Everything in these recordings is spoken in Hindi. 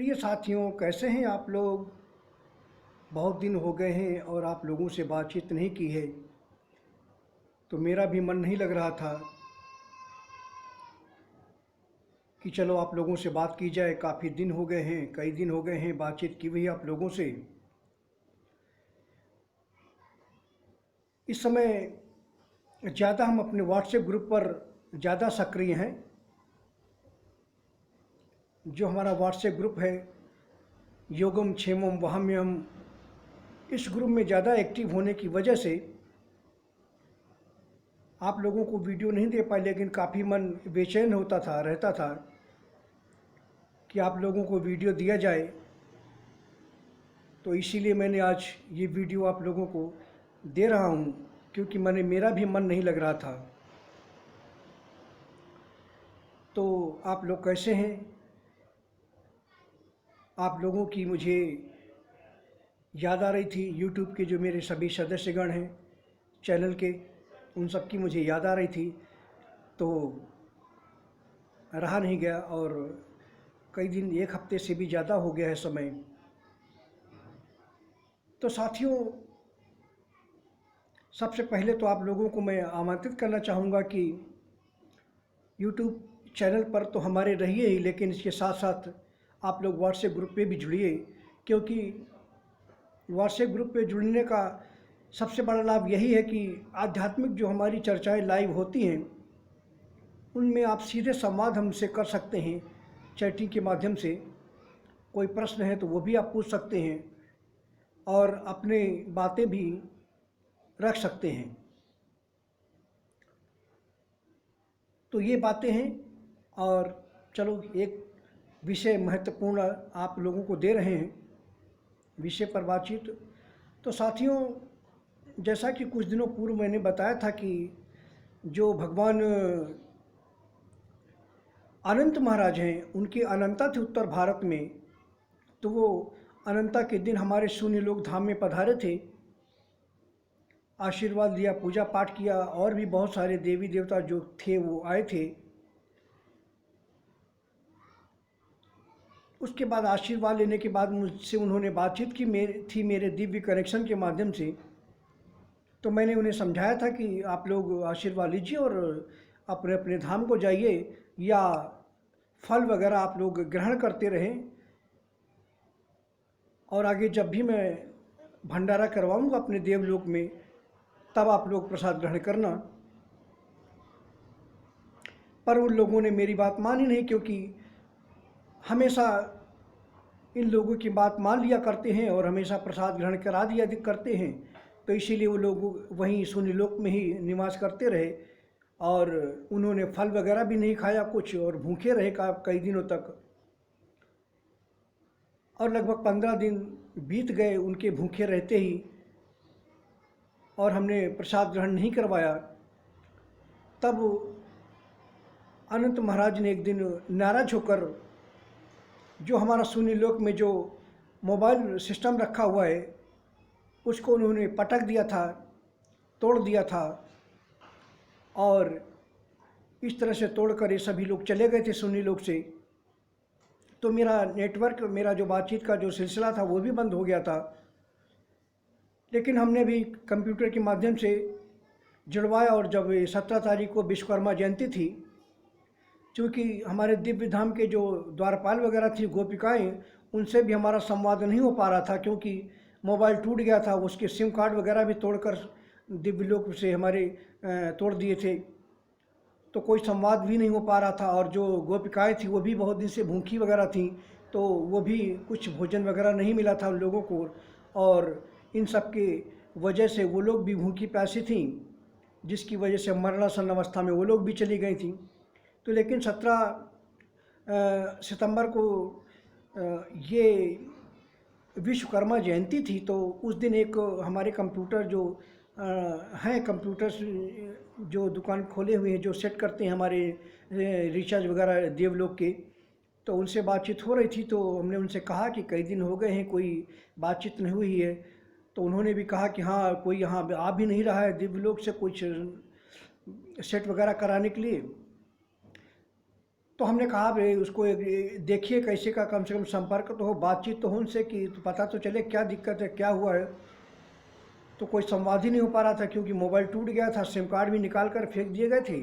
प्रिय साथियों, कैसे हैं आप लोग। बहुत दिन हो गए हैं और आप लोगों से बातचीत नहीं की है, तो मेरा भी मन नहीं लग रहा था कि चलो आप लोगों से बात की जाए। काफ़ी दिन हो गए हैं, कई दिन हो गए हैं बातचीत की हुई आप लोगों से। इस समय ज़्यादा हम अपने व्हाट्सएप ग्रुप पर ज़्यादा सक्रिय हैं। जो हमारा व्हाट्सएप ग्रुप है योगम क्षेमम वहाम्यम, इस ग्रुप में ज़्यादा एक्टिव होने की वजह से आप लोगों को वीडियो नहीं दे पाए, लेकिन काफ़ी मन बेचैन रहता था कि आप लोगों को वीडियो दिया जाए। तो इसीलिए मैंने आज ये वीडियो आप लोगों को दे रहा हूँ, क्योंकि मेरा भी मन नहीं लग रहा था। तो आप लोग कैसे हैं? आप लोगों की मुझे याद आ रही थी। यूट्यूब के जो मेरे सभी सदस्यगण हैं चैनल के, उन सब की मुझे याद आ रही थी, तो रहा नहीं गया। और कई दिन, एक हफ्ते से भी ज़्यादा हो गया है समय। तो साथियों, सबसे पहले तो आप लोगों को मैं आमंत्रित करना चाहूँगा कि यूट्यूब चैनल पर तो हमारे रहिए ही, लेकिन इसके साथ साथ आप लोग व्हाट्सएप ग्रुप पे भी जुड़िए, क्योंकि व्हाट्सएप ग्रुप पे जुड़ने का सबसे बड़ा लाभ यही है कि आध्यात्मिक जो हमारी चर्चाएं लाइव होती हैं, उनमें आप सीधे संवाद हमसे कर सकते हैं चैटिंग के माध्यम से। कोई प्रश्न है तो वो भी आप पूछ सकते हैं और अपने बातें भी रख सकते हैं। तो ये बातें हैं। और चलो, एक विषय महत्वपूर्ण आप लोगों को दे रहे हैं, विषय पर बातचीत। तो साथियों, जैसा कि कुछ दिनों पूर्व मैंने बताया था कि जो भगवान अनंत महाराज हैं, उनकी अनंता थी उत्तर भारत में। तो वो अनंता के दिन हमारे शून्य लोक धाम में पधारे थे, आशीर्वाद लिया, पूजा पाठ किया, और भी बहुत सारे देवी देवता जो थे वो आए थे। उसके बाद आशीर्वाद लेने के बाद मुझसे उन्होंने बातचीत की मेरे दिव्य कनेक्शन के माध्यम से। तो मैंने उन्हें समझाया था कि आप लोग आशीर्वाद लीजिए और अपने अपने धाम को जाइए, या फल वगैरह आप लोग ग्रहण करते रहें, और आगे जब भी मैं भंडारा करवाऊंगा अपने देवलोक में, तब आप लोग प्रसाद ग्रहण करना। पर उन लोगों ने मेरी बात मानी नहीं, क्योंकि हमेशा इन लोगों की बात मान लिया करते हैं और हमेशा प्रसाद ग्रहण करा दिया करते हैं। तो इसीलिए वो लोग वहीं शून्य लोक में ही निवास करते रहे, और उन्होंने फल वगैरह भी नहीं खाया कुछ, और भूखे रहे कई दिनों तक। और लगभग 15 दिन बीत गए उनके भूखे रहते ही, और हमने प्रसाद ग्रहण नहीं करवाया। तब अनंत महाराज ने एक दिन नाराज होकर, जो हमारा शून्य लोक में जो मोबाइल सिस्टम रखा हुआ है, उसको उन्होंने पटक दिया था, तोड़ दिया था। और इस तरह से तोड़कर ये सभी लोग चले गए थे शून्य लोक से। तो मेरा नेटवर्क, मेरा जो बातचीत का जो सिलसिला था, वो भी बंद हो गया था। लेकिन हमने भी कंप्यूटर के माध्यम से जुड़वाया, और जब 17 तारीख को विश्वकर्मा जयंती थी, क्योंकि हमारे दिव्य धाम के जो द्वारपाल वगैरह थी, गोपिकाएं, उनसे भी हमारा संवाद नहीं हो पा रहा था, क्योंकि मोबाइल टूट गया था। उसके सिम कार्ड वगैरह भी तोड़कर दिव्य लोक से हमारे तोड़ दिए थे, तो कोई संवाद भी नहीं हो पा रहा था। और जो गोपिकाएं थी वो भी बहुत दिन से भूखी वगैरह थी, तो वो भी कुछ भोजन वगैरह नहीं मिला था उन लोगों को, और इन सब के वजह से वो लोग भी भूखी प्यासी थीं, जिसकी वजह से मरणासन अवस्था में वो लोग भी चली गई थीं। तो लेकिन 17 सितंबर को ये विश्वकर्मा जयंती थी, तो उस दिन एक हमारे कंप्यूटर जो हैं, कंप्यूटर जो दुकान खोले हुए हैं, जो सेट करते हैं हमारे रिचार्ज वगैरह देवलोक के, तो उनसे बातचीत हो रही थी। तो हमने उनसे कहा कि कई दिन हो गए हैं, कोई बातचीत नहीं हुई है। तो उन्होंने भी कहा कि हाँ, कोई यहाँ आ भी नहीं रहा है दिव्यलोक से कुछ सेट वगैरह कराने के लिए। तो हमने कहा भाई उसको देखिए कैसे का कम से कम संपर्क तो हो, बातचीत तो हो उनसे कि तो पता तो चले क्या दिक्कत है, क्या हुआ है। तो कोई संवाद ही नहीं हो पा रहा था क्योंकि मोबाइल टूट गया था, सिम कार्ड भी निकाल कर फेंक दिए गए थे,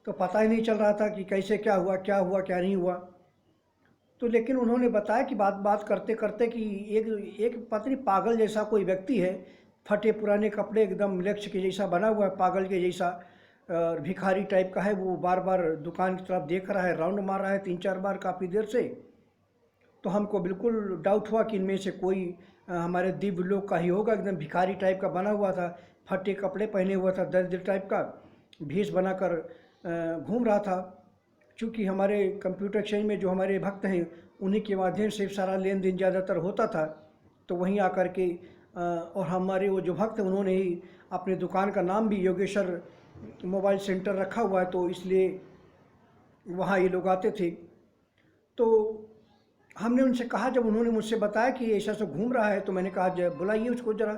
तो पता ही नहीं चल रहा था कि कैसे क्या हुआ क्या नहीं हुआ। तो लेकिन उन्होंने बताया कि बात बात करते करते कि एक एक पता नहीं पागल जैसा कोई व्यक्ति है, फटे पुराने कपड़े एकदम लक्ष्य के जैसा बना हुआ है, पागल के जैसा, और भिखारी टाइप का है। वो बार बार दुकान की तरफ देख रहा है, राउंड मार रहा है 3-4 बार काफ़ी देर से। तो हमको बिल्कुल डाउट हुआ कि इनमें से कोई हमारे दिव्य लोक का ही होगा। एकदम भिखारी टाइप का बना हुआ था, फटे कपड़े पहने हुआ था, दरिद्र टाइप का भेष बनाकर घूम रहा था। चूँकि हमारे कंप्यूटर एक्सचेंज में जो हमारे भक्त हैं उन्हीं के माध्यम से सारा लेन देन ज़्यादातर होता था, तो वहीं आकर के और हमारे वो जो भक्त हैं उन्होंने ही अपनी दुकान का नाम भी योगेश्वर मोबाइल सेंटर रखा हुआ है, तो इसलिए वहाँ ये लोग आते थे। तो हमने उनसे कहा, जब उन्होंने मुझसे बताया कि ऐसा सब घूम रहा है, तो मैंने कहा जब बुलाइए उसको ज़रा।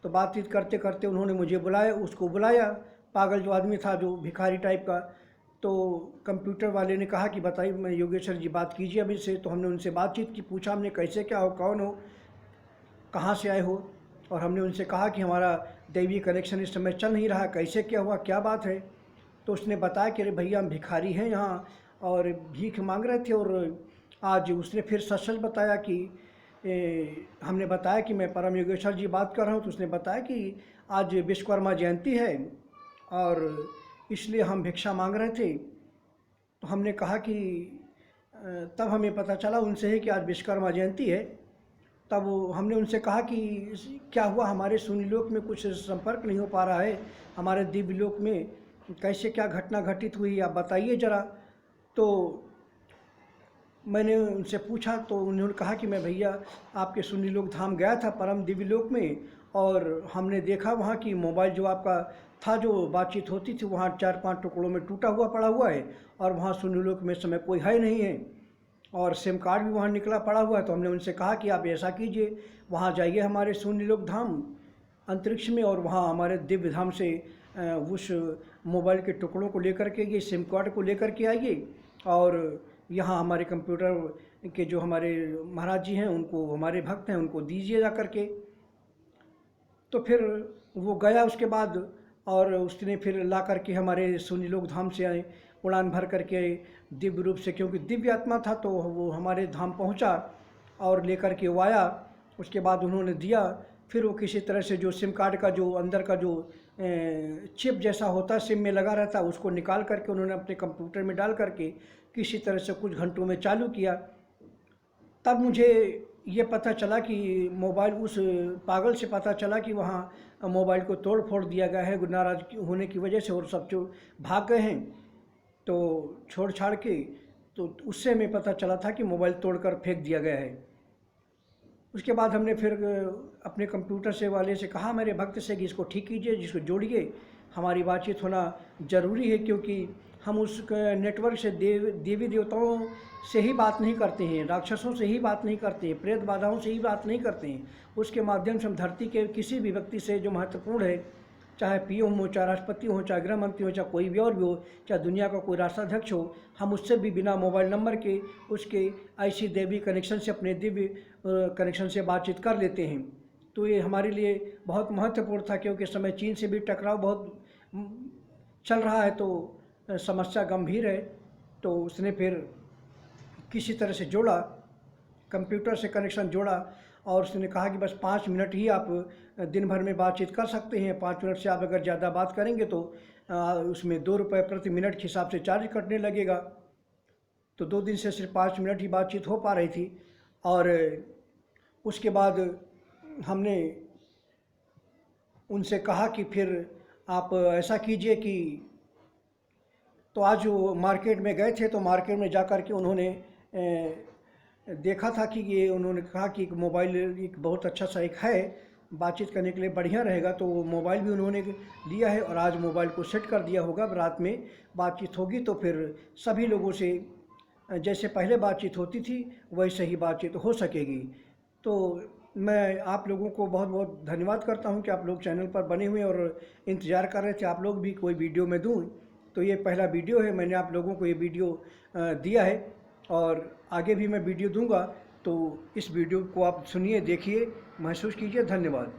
तो बातचीत करते करते उन्होंने मुझे उसको बुलाया, पागल जो आदमी था जो भिखारी टाइप का। तो कंप्यूटर वाले ने कहा कि बताइए, मैं योगेश्वर जी बात कीजिए अभी से। तो हमने उनसे बातचीत की, पूछा हमने कैसे क्या हो, कौन हो, कहाँ से आए हो। और हमने उनसे कहा कि हमारा दैवीय कनेक्शन इस समय चल नहीं रहा, कैसे क्या हुआ, क्या बात है। तो उसने बताया कि अरे भैया हम भिखारी हैं यहाँ और भीख मांग रहे थे। और आज उसने फिर सच सच बताया कि हमने बताया कि मैं परम योगेश्वर जी बात कर रहा हूँ। तो उसने बताया कि आज विश्वकर्मा जयंती है और इसलिए हम भिक्षा मांग रहे थे। तो हमने कहा कि तब हमें पता चला उनसे ही कि आज विश्वकर्मा जयंती है। तब हमने उनसे कहा कि क्या हुआ, हमारे शून्य लोक में कुछ संपर्क नहीं हो पा रहा है, हमारे दिव्य लोक में कैसे क्या घटना घटित हुई, आप बताइए ज़रा। तो मैंने उनसे पूछा तो उन्होंने कहा कि मैं भैया आपके शून्य लोक धाम गया था परम दिव्य लोक में, और हमने देखा वहाँ की मोबाइल जो आपका था, जो बातचीत होती थी, वहाँ 4-5 टुकड़ों में टूटा हुआ पड़ा हुआ है, और वहाँ शून्य लोक में इस समय कोई है नहीं है, और सिम कार्ड भी वहाँ निकला पड़ा हुआ है। तो हमने उनसे कहा कि आप ऐसा कीजिए, वहाँ जाइए हमारे शून्य लोक धाम अंतरिक्ष में, और वहाँ हमारे दिव्य धाम से उस मोबाइल के टुकड़ों को लेकर के, ये सिम कार्ड को लेकर के आइए, और यहाँ हमारे कंप्यूटर के जो हमारे महाराज जी हैं, उनको, हमारे भक्त हैं, उनको दीजिए जा करके। तो फिर वो गया उसके बाद, और उसने फिर ला करके हमारे शून्य लोक धाम से आए, उड़ान भर करके दिव्य रूप से, क्योंकि दिव्य आत्मा था, तो वो हमारे धाम पहुंचा और लेकर के वो आया। उसके बाद उन्होंने दिया, फिर वो किसी तरह से जो सिम कार्ड का जो अंदर का जो चिप जैसा होता है सिम में लगा रहता, उसको निकाल करके उन्होंने अपने कंप्यूटर में डाल करके किसी तरह से कुछ घंटों में चालू किया। तब मुझे ये पता चला कि मोबाइल, उस पागल से पता चला कि वहाँ मोबाइल को तोड़ फोड़ दिया गया है नाराज़ होने की वजह से, और सब जो भाग गए हैं तो छोड़ छाड़ के। तो उससे हमें पता चला था कि मोबाइल तोड़कर फेंक दिया गया है। उसके बाद हमने फिर अपने कंप्यूटर से वाले से कहा, मेरे भक्त से, कि इसको ठीक कीजिए, जिसको जोड़िए, हमारी बातचीत होना ज़रूरी है, क्योंकि हम उस नेटवर्क से देवी देवताओं से ही बात नहीं करते हैं, राक्षसों से ही बात नहीं करते हैं, प्रेत बाधाओं से ही बात नहीं करते हैं। उसके माध्यम से हम धरती के किसी भी व्यक्ति से जो महत्वपूर्ण है, चाहे पीएम हो, चाहे राष्ट्रपति हो, चाहे गृह मंत्री हो, चाहे कोई भी और भी हो, चाहे दुनिया का कोई राष्ट्राध्यक्ष हो, हम उससे भी बिना मोबाइल नंबर के उसके ऐसी देवी कनेक्शन से, अपने दिव्य कनेक्शन से बातचीत कर लेते हैं। तो ये हमारे लिए बहुत महत्वपूर्ण था, क्योंकि इस समय चीन से भी टकराव बहुत चल रहा है, तो समस्या गंभीर है। तो उसने फिर किसी तरह से जोड़ा, कंप्यूटर से कनेक्शन जोड़ा, और उसने कहा कि बस 5 मिनट ही आप दिन भर में बातचीत कर सकते हैं। 5 मिनट से आप अगर ज़्यादा बात करेंगे तो उसमें 2 रुपये प्रति मिनट के हिसाब से चार्ज कटने लगेगा। तो 2 दिन से सिर्फ 5 मिनट ही बातचीत हो पा रही थी। और उसके बाद हमने उनसे कहा कि फिर आप ऐसा कीजिए कि, तो आज वो मार्केट में गए थे, तो मार्केट में जा कर के उन्होंने देखा था कि ये, उन्होंने कहा कि एक मोबाइल एक बहुत अच्छा सा एक है, बातचीत करने के लिए बढ़िया रहेगा। तो वो मोबाइल भी उन्होंने लिया है, और आज मोबाइल को सेट कर दिया होगा। रात में बातचीत होगी तो फिर सभी लोगों से जैसे पहले बातचीत होती थी वैसे ही बातचीत हो सकेगी। तो मैं आप लोगों को बहुत बहुत धन्यवाद करता हूं कि आप लोग चैनल पर बने हुए और इंतज़ार कर रहे थे आप लोग भी कोई वीडियो में दूं। तो ये पहला वीडियो है, मैंने आप लोगों को ये वीडियो दिया है और आगे भी मैं वीडियो दूंगा। तो इस वीडियो को आप सुनिए, देखिए, महसूस कीजिए। धन्यवाद।